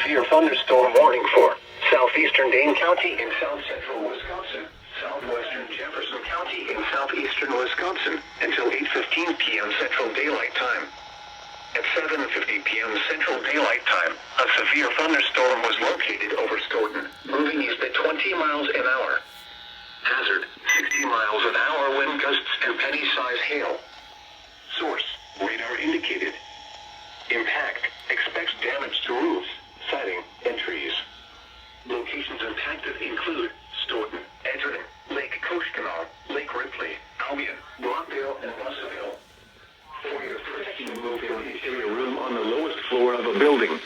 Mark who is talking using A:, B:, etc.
A: severe thunderstorm warning for southeastern Dane County in south-central Wisconsin, southwestern Jefferson County in southeastern Wisconsin until 8:15 p.m. Central Daylight Time. At 7:50 p.m. Central Daylight Time, a severe thunderstorm was located over Stoughton, moving east at 20 miles an hour. Hazard, 60 miles an hour wind gusts and penny-size hail. Source, radar indicated. Impact, expects damage to roofs, siding, and trees. Locations impacted include Stoughton, Edgerton, Lake Koshkonong, Lake Ripley, Albion, Rockville, and Russellville. For your protection, move to an interior room on the lowest floor of a building.